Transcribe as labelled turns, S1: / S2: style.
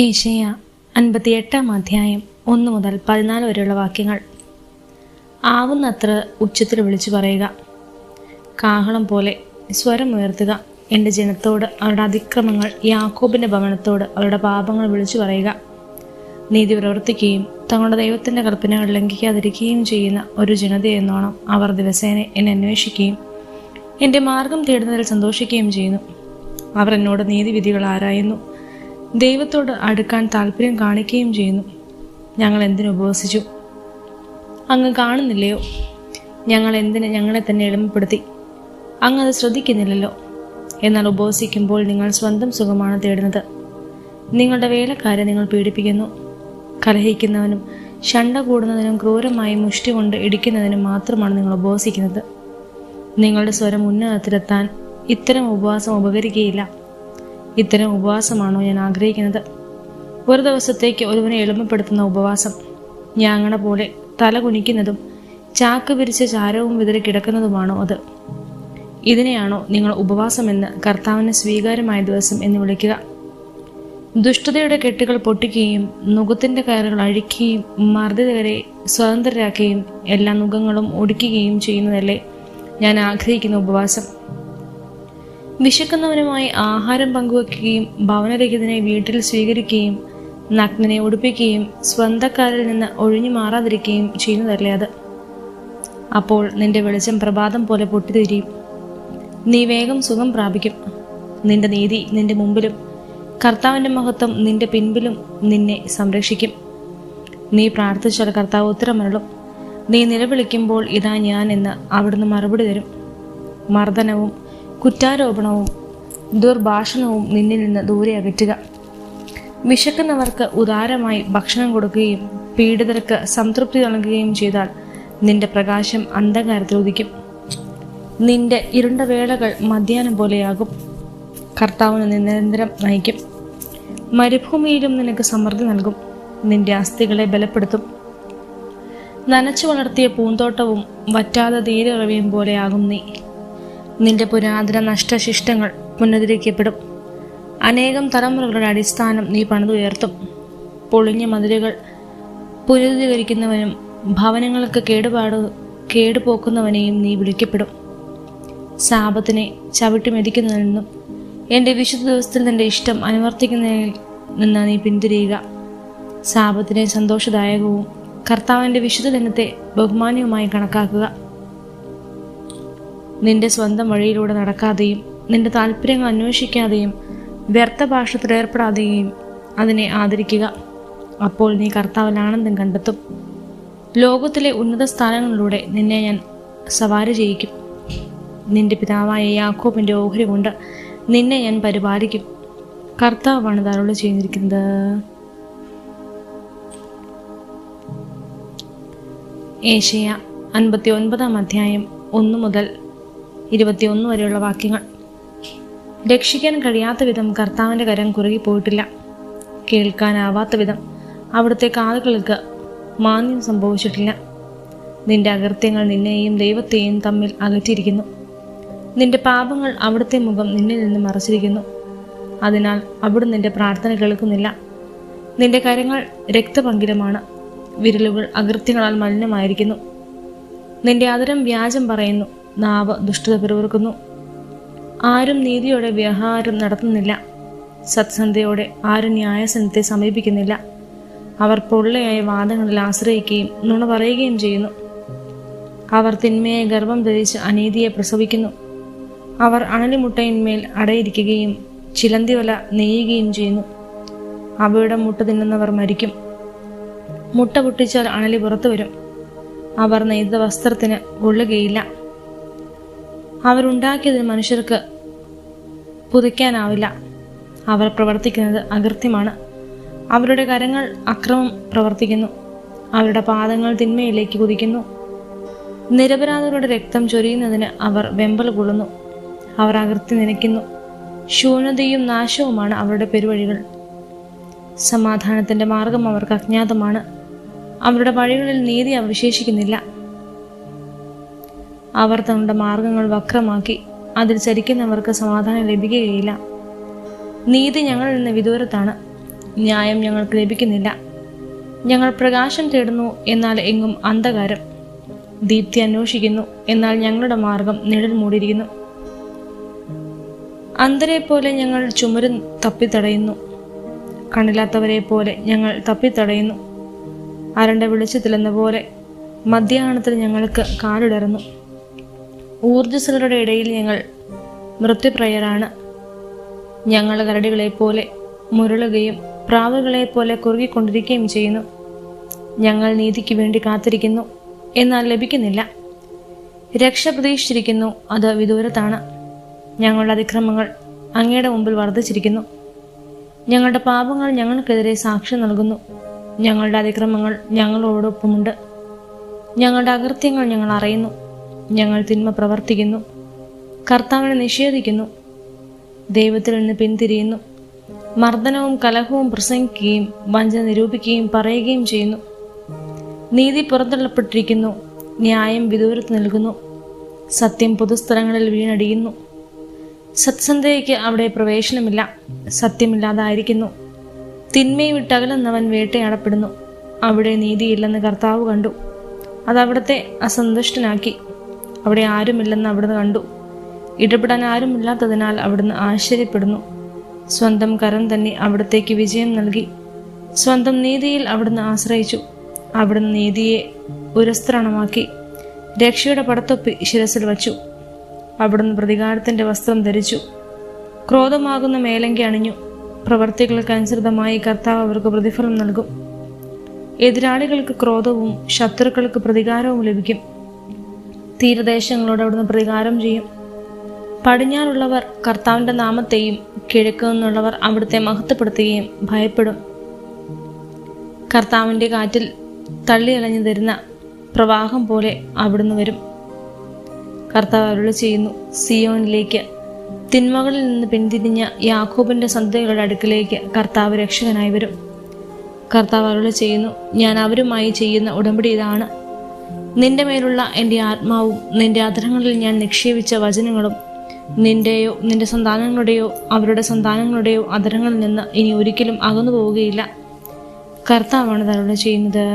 S1: ഏശയ്യ 58 1 മുതൽ 14 വരെയുള്ള വാക്യങ്ങൾ. ആവുന്നത്ര ഉച്ചത്തിൽ വിളിച്ചു പറയുക, കാഹളം പോലെ സ്വരമുയർത്തുക. എൻ്റെ ജനത്തോട് അവരുടെ അതിക്രമങ്ങൾ, യാക്കോബിൻ്റെ ഭവനത്തോട് അവരുടെ പാപങ്ങൾ വിളിച്ചു പറയുക. നീതി പ്രവർത്തിക്കുകയും തങ്ങളുടെ ദൈവത്തിൻ്റെ കൽപ്പനകൾ ലംഘിക്കാതിരിക്കുകയും ചെയ്യുന്ന ഒരു ജനതയെന്നോണം അവർ ദിവസേന എന്നെ അന്വേഷിക്കുകയും എൻ്റെ മാർഗം തേടുന്നതിൽ സന്തോഷിക്കുകയും ചെയ്യുന്നു. അവർ എന്നോട് നീതിവിധികൾ ആരായുന്നു, ദൈവത്തോട് അടുക്കാൻ താല്പര്യം കാണിക്കുകയും ചെയ്യുന്നു. ഞങ്ങൾ എന്തിനു ഉപവസിച്ചു, അങ്ങ് കാണുന്നില്ലയോ? ഞങ്ങൾ എന്തിന് ഞങ്ങളെ തന്നെ എളിമപ്പെടുത്തി, അങ്ങ് അത് ശ്രദ്ധിക്കുന്നില്ലല്ലോ? എന്നാൽ ഉപവസിക്കുമ്പോൾ നിങ്ങൾ സ്വന്തം സുഖമാണ് തേടുന്നത്. നിങ്ങളുടെ വേലക്കാരെ നിങ്ങൾ പീഡിപ്പിക്കുന്നു. കലഹിക്കുന്നവനും ശണ്ട കൂടുന്നതിനും ക്രൂരമായി മുഷ്ടി കൊണ്ട് ഇടിക്കുന്നതിനും മാത്രമാണ് നിങ്ങൾ ഉപവസിക്കുന്നത്. നിങ്ങളുടെ സ്വരം ഉന്നതത്തിലെത്താൻ ഇത്തരം ഉപവാസം ഉപകരിക്കുകയില്ല. ഇത്തരം ഉപവാസമാണോ ഞാൻ ആഗ്രഹിക്കുന്നത്? ഒരു ദിവസത്തേക്ക് ഒരുവനെ എളിമപ്പെടുത്തുന്ന ഉപവാസം, ഞാങ്ങണ പോലെ തല കുനിക്കുന്നതും ചാക്ക് വിരിച്ച ചാരവും വിതറി കിടക്കുന്നതുമാണോ അത്? ഇതിനെയാണോ നിങ്ങൾ ഉപവാസമെന്ന്, കർത്താവിന് സ്വീകാര്യമായ ദിവസം എന്ന് വിളിക്കുക? ദുഷ്ടതയുടെ കെട്ടുകൾ പൊട്ടിക്കുകയും നുകത്തിൻ്റെ കയറുകൾ അഴിക്കുകയും മർദ്ദിതരെ സ്വതന്ത്രരാക്കുകയും എല്ലാ നുകങ്ങളും ഒടിക്കുകയും ചെയ്യുന്നതല്ലേ ഞാൻ ആഗ്രഹിക്കുന്ന ഉപവാസം? വിശക്കുന്നവനുമായി ആഹാരം പങ്കുവയ്ക്കുകയും ഭവനരഹിതനെ വീട്ടിൽ സ്വീകരിക്കുകയും നഗ്നനെ ഉടുപ്പിക്കുകയും സ്വന്തക്കാരിൽ നിന്ന് ഒഴിഞ്ഞു മാറാതിരിക്കുകയും ചെയ്യുന്നതല്ലേ അത്? അപ്പോൾ നിന്റെ വെളിച്ചം പ്രഭാതം പോലെ പൊട്ടിത്തിരിയും. നീ വേഗം സുഖം പ്രാപിക്കും. നിന്റെ നീതി നിന്റെ മുമ്പിലും കർത്താവിൻ്റെ മഹത്വം നിന്റെ പിൻപിലും നിന്നെ സംരക്ഷിക്കും. നീ പ്രാർത്ഥിച്ചാൽ കർത്താവ് ഉത്തരമരുളും. നീ നിലവിളിക്കുമ്പോൾ ഇതാ ഞാൻ എന്ന് അവിടുന്ന് മറുപടി തരും. മർദ്ദനവും കുറ്റാരോപണവും ദുർഭാഷണവും നിന്നിൽ നിന്ന് ദൂരെ അകറ്റുക. വിശക്കുന്നവർക്ക് ഉദാരമായി ഭക്ഷണം കൊടുക്കുകയും പീഡിതർക്ക് സംതൃപ്തി നൽകുകയും ചെയ്താൽ നിന്റെ പ്രകാശം അന്ധകാരത്തിൽ ഉദിക്കും. നിന്റെ ഇരുണ്ട വേളകൾ മധ്യാഹ്നം പോലെയാകും. കർത്താവിന് നിരന്തരം നയിക്കും. മരുഭൂമിയിലും നിനക്ക് സമൃദ്ധി നൽകും. നിന്റെ അസ്ഥികളെ ബലപ്പെടുത്തും. നനച്ചു വളർത്തിയ പൂന്തോട്ടവും വറ്റാതെ തീരറവിയും പോലെയാകും നീ. നിന്റെ പുരാതന നഷ്ടശിഷ്ടങ്ങൾ പുനരുദ്ധരിക്കപ്പെടും. അനേകം തലമുറകളുടെ അടിസ്ഥാനം നീ പണിതുയർത്തും. പൊളിഞ്ഞ മതിലുകൾ പുനരുദ്ധീകരിക്കുന്നവനും ഭവനങ്ങൾക്ക് കേടുപോക്കുന്നവനെയും നീ വിളിക്കപ്പെടും. ശാപത്തിനെ ചവിട്ടി മെതിക്കുന്നതിൽ എൻ്റെ വിശുദ്ധ ദിവസത്തിൽ നിന്റെ ഇഷ്ടം അനുവർത്തിക്കുന്നതിൽ നിന്ന് നീ പിന്തിരിയുക. ശാപത്തിനെ സന്തോഷദായകവും കർത്താവിൻ്റെ വിശുദ്ധ ദിനത്തെ ബഹുമാന്യവുമായി കണക്കാക്കുക. നിന്റെ സ്വന്തം വഴിയിലൂടെ നടക്കാതെയും നിന്റെ താല്പര്യങ്ങൾ അന്വേഷിക്കാതെയും വ്യർത്ഥ ഭാഷത്തിൽ ഏർപ്പെടാതെയും അതിനെ ആദരിക്കുക. അപ്പോൾ നീ കർത്താവിൽ ആനന്ദം കണ്ടെത്തും. ലോകത്തിലെ ഉന്നത സ്ഥാനങ്ങളിലൂടെ നിന്നെ ഞാൻ സവാരി ചെയ്യിക്കും. നിന്റെ പിതാവായ യാക്കോബിൻ്റെ ഓഹരി കൊണ്ട് നിന്നെ ഞാൻ പരിപാലിക്കും. കർത്താവാണ് ഇത് അരുളി ചെയ്തിരിക്കുന്നത്. ഏശയ്യ 59 1 മുതൽ 21 വരെയുള്ള വാക്യങ്ങൾ. രക്ഷിക്കാൻ കഴിയാത്ത വിധം കർത്താവിൻ്റെ കരം കുറുകിപ്പോയിട്ടില്ല. കേൾക്കാനാവാത്ത വിധം അവിടുത്തെ കാതുകൾക്ക് മാന്യം സംഭവിച്ചിട്ടില്ല. നിന്റെ അകൃത്യങ്ങൾ നിന്നെയും ദൈവത്തെയും തമ്മിൽ അകറ്റിയിരിക്കുന്നു. നിന്റെ പാപങ്ങൾ അവിടുത്തെ മുഖം നിന്നിൽ നിന്ന് മറച്ചിരിക്കുന്നു. അതിനാൽ അവിടുന്ന് നിന്റെ പ്രാർത്ഥന കേൾക്കുന്നില്ല. നിന്റെ കരങ്ങൾ രക്തപങ്കിലമാണ്. വിരലുകൾ അകൃത്യങ്ങളാൽ മലിനമായിരിക്കുന്നു. നിന്റെ അതരം വ്യാജം പറയുന്നു. നാവ് ദുഷ്ടത പിറുപിറുക്കുന്നു. ആരും നീതിയോടെ വ്യവഹാരം നടത്തുന്നില്ല. സത്സന്ധയോടെ ആരും ന്യായസനത്തെ സമീപിക്കുന്നില്ല. അവർ പൊള്ളയായ വാദങ്ങളിൽ ആശ്രയിക്കുകയും നുണ പറയുകയും ചെയ്യുന്നു. അവർ തിന്മയെ ഗർഭം ധരിച്ച് അനീതിയെ പ്രസവിക്കുന്നു. അവർ അണലിമുട്ടയിന്മേൽ അടയിരിക്കുകയും ചിലന്തിവല നെയ്യുകയും ചെയ്യുന്നു. അവയുടെ മുട്ട തിന്നുന്നവർ മരിക്കും. മുട്ട പൊട്ടിച്ചാൽ അണലി പുറത്തു വരും. അവർ നെയ്ത വസ്ത്രത്തിന് കൊള്ളുകയില്ല. അവരുണ്ടാക്കിയതിന് മനുഷ്യർക്ക് പുതുക്കാനാവില്ല. അവർ പ്രവർത്തിക്കുന്നത് അകൃത്യമാണ്. അവരുടെ കരങ്ങൾ അക്രമം പ്രവർത്തിക്കുന്നു. അവരുടെ പാദങ്ങൾ തിന്മയിലേക്ക് കുതിക്കുന്നു. നിരപരാധികളുടെ രക്തം ചൊരിയുന്നതിന് അവർ വെമ്പൽ കൊള്ളുന്നു. അവർ അകൃത്യം നനയ്ക്കുന്നു. ശൂന്യതയും നാശവുമാണ് അവരുടെ പെരുവഴികൾ. സമാധാനത്തിൻ്റെ മാർഗം അവർക്ക് അജ്ഞാതമാണ്. അവരുടെ വഴികളിൽ നീതി അവശേഷിക്കുന്നില്ല. അവർ തങ്ങളുടെ മാർഗങ്ങൾ വക്രമാക്കി അതിൽ ചരിക്കുന്നവർക്ക് സമാധാനം ലഭിക്കുകയില്ല. നീതി ഞങ്ങളിൽ നിന്ന് വിദൂരത്താണ്. ന്യായം ഞങ്ങൾക്ക് ലഭിക്കുന്നില്ല. ഞങ്ങൾ പ്രകാശം തേടുന്നു, എന്നാൽ എങ്ങും അന്ധകാരം. ദീപ്തി അന്വേഷിക്കുന്നു, എന്നാൽ ഞങ്ങളുടെ മാർഗം നിഴൽ മൂടിയിരിക്കുന്നു. അന്ധരെ പോലെ ഞങ്ങൾ ചുമരും തപ്പിത്തടയുന്നു, കണ്ണില്ലാത്തവരെ പോലെ ഞങ്ങൾ തപ്പിത്തടയുന്നു. അരണ്ട വെളിച്ചത്തിലെന്ന പോലെ മധ്യാഹ്നത്തിൽ ഞങ്ങൾക്ക് കാലിടറുന്നു. ഊർജ്ജസ്വലരുടെ ഇടയിൽ ഞങ്ങൾ മൃത്യുപ്രയരാണ്. ഞങ്ങൾ കരടികളെപ്പോലെ മുരളുകയും പ്രാവുകളെപ്പോലെ കുറുകിക്കൊണ്ടിരിക്കുകയും ചെയ്യുന്നു. ഞങ്ങൾ നീതിക്ക് വേണ്ടി കാത്തിരിക്കുന്നു, എന്നാൽ ലഭിക്കുന്നില്ല. രക്ഷ പ്രതീക്ഷിച്ചിരിക്കുന്നു, അത് വിദൂരത്താണ്. ഞങ്ങളുടെ അതിക്രമങ്ങൾ അങ്ങയുടെ മുമ്പിൽ വർദ്ധിച്ചിരിക്കുന്നു. ഞങ്ങളുടെ പാപങ്ങൾ ഞങ്ങൾക്കെതിരെ സാക്ഷ്യം നൽകുന്നു. ഞങ്ങളുടെ അതിക്രമങ്ങൾ ഞങ്ങളോടൊപ്പമുണ്ട്. ഞങ്ങളുടെ അകൃത്യങ്ങൾ ഞങ്ങൾ അറിയുന്നു. ഞങ്ങൾ തിന്മ പ്രവർത്തിക്കുന്നു, കർത്താവിനെ നിഷേധിക്കുന്നു, ദൈവത്തിൽ നിന്ന് പിന്തിരിയുന്നു. മർദ്ദനവും കലഹവും പ്രസംഗിക്കുകയും വഞ്ചന നിരൂപിക്കുകയും പറയുകയും ചെയ്യുന്നു. നീതി പുറന്തള്ളപ്പെട്ടിരിക്കുന്നു, ന്യായം വിദൂരത്ത് നിൽക്കുന്നു. സത്യം പൊതുസ്ഥലങ്ങളിൽ വീണടിയുന്നു. സത്യസന്ധതയ്ക്ക് അവിടെ പ്രവേശനമില്ല. സത്യമില്ലാതായിരിക്കുന്നു. തിന്മയെ വിട്ടകലുന്നവൻ വേട്ടയാടപ്പെടുന്നു. അവിടെ നീതിയില്ലെന്ന് കർത്താവ് കണ്ടു. അത് അവിടുത്തെ അസന്തുഷ്ടനാക്കി. അവിടെ ആരുമില്ലെന്ന് അവിടുന്ന് കണ്ടു. ഇടപെടാൻ ആരുമില്ലാത്തതിനാൽ അവിടുന്ന് ആശ്ചര്യപ്പെടുന്നു. സ്വന്തം കരം തന്നെ അവിടത്തേക്ക് വിജയം നൽകി. സ്വന്തം നീതിയിൽ അവിടുന്ന് ആശ്രയിച്ചു. അവിടുന്ന് നീതിയെ ഉരസ്ത്രണമാക്കി രക്ഷയുടെ പടത്തൊപ്പി ശിരസിൽ വച്ചു. അവിടുന്ന് പ്രതികാരത്തിൻ്റെ വസ്ത്രം ധരിച്ചു, ക്രോധമാകുന്ന മേലങ്കി അണിഞ്ഞു. പ്രവർത്തികൾക്ക് അനുസൃതമായി കർത്താവ് അവർക്ക് പ്രതിഫലം നൽകും. എതിരാളികൾക്ക് ക്രോധവും ശത്രുക്കൾക്ക് പ്രതികാരവും ലഭിക്കും. തീരദേശങ്ങളോട് അവിടുന്ന് പ്രതികാരം ചെയ്യും. പടിഞ്ഞാറുള്ളവർ കർത്താവിൻ്റെ നാമത്തെയും കിഴക്ക് നിന്നുള്ളവർ അവിടുത്തെ മഹത്വപ്പെടുത്തുകയും ഭയപ്പെടും. കർത്താവിൻ്റെ കാറ്റിൽ തള്ളിയലഞ്ഞു തരുന്ന പ്രവാഹം പോലെ അവിടുന്ന് വരും. കർത്താവ് അരുളി ചെയ്യുന്നു, സിയോനിലേക്ക്, തിന്മകളിൽ നിന്ന് പിന്തിരിഞ്ഞ യാക്കോബിൻ്റെ സന്തതികളുടെ അടുക്കിലേക്ക് കർത്താവ് രക്ഷകനായി വരും. കർത്താവ് അരുളി ചെയ്യുന്നു, ഞാൻ അവരുമായി ചെയ്യുന്ന ഉടമ്പടി ഇതാണ്. നിന്റെ മേലുള്ള എൻ്റെ ആത്മാവും നിന്റെ അധരങ്ങളിൽ ഞാൻ നിക്ഷേപിച്ച വചനങ്ങളും നിന്റെയോ നിന്റെ സന്താനങ്ങളുടെയോ അവരുടെ സന്താനങ്ങളുടെയോ അധരങ്ങളിൽ നിന്ന് ഇനി ഒരിക്കലും അകന്നു പോവുകയില്ല. കർത്താവാണ് അരുളി ചെയ്യുന്നത്.